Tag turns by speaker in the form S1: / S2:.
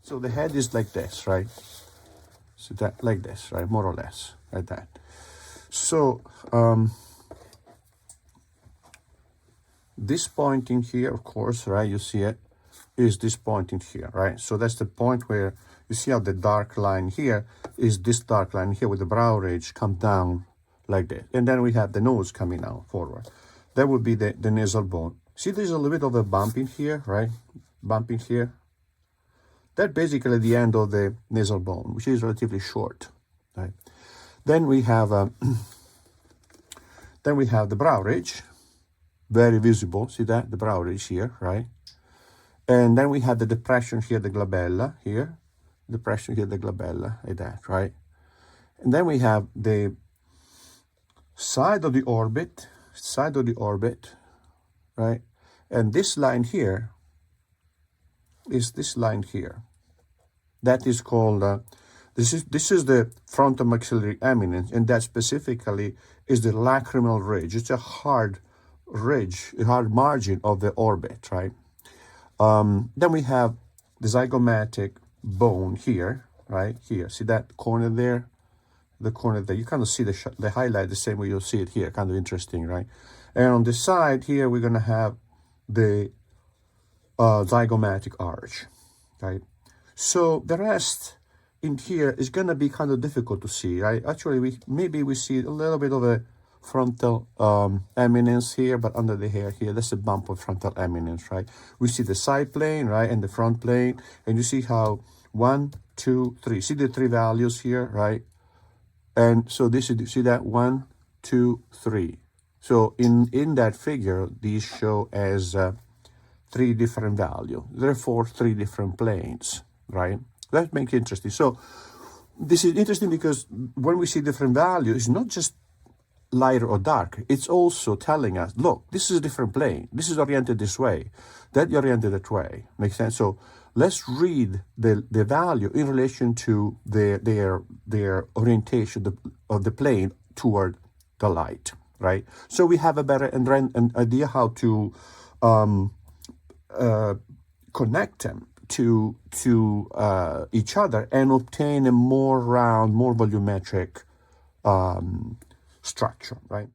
S1: So the head is like this, right? So that like this, right? More or less, like that. So this point in here, of course, right? You see it, is this point in here, right? So that's the point where you see how the dark line here is this dark line here with the brow ridge come down like this. And then we have the nose coming out forward. That would be the nasal bone. See, there's a little bit of a bump in here, right? Bump in here. That's basically the end of the nasal bone, which is relatively short, right? Then we have the brow ridge, very visible. See that? The brow ridge here, right? And then we have the depression here, the glabella here, depression here, the glabella, like that, right? And then we have the side of the orbit, right? And this line here is this line here. That is called, this is the frontomaxillary eminence, and that specifically is the lacrimal ridge. It's a hard ridge, a hard margin of the orbit, right? Then we have the zygomatic bone here, right? Here, see that corner there? The corner there. You kind of see the highlight the same way you'll see it here. Kind of interesting, right? And on the side here, we're going to have the zygomatic arch, right? So the rest in here is going to be kind of difficult to see, right? Actually, maybe we see a little bit of a frontal eminence here, but under the hair here, that's a bump of frontal eminence, right? We see the side plane, right, and the front plane, and you see how 1, 2, 3. See the 3 values here, right? And so this is, see that 1, 2, 3. So in that figure, these show as 3 different values. Therefore, 3 different planes, right? That makes it interesting. So this is interesting because when we see different values, it's not just lighter or dark. It's also telling us, look, this is a different plane. This is oriented this way. That oriented that way. Makes sense? So let's read the value in relation to their orientation of the plane toward the light, right? So we have a better an idea how to connect them to each other and obtain a more round, more volumetric structure, right?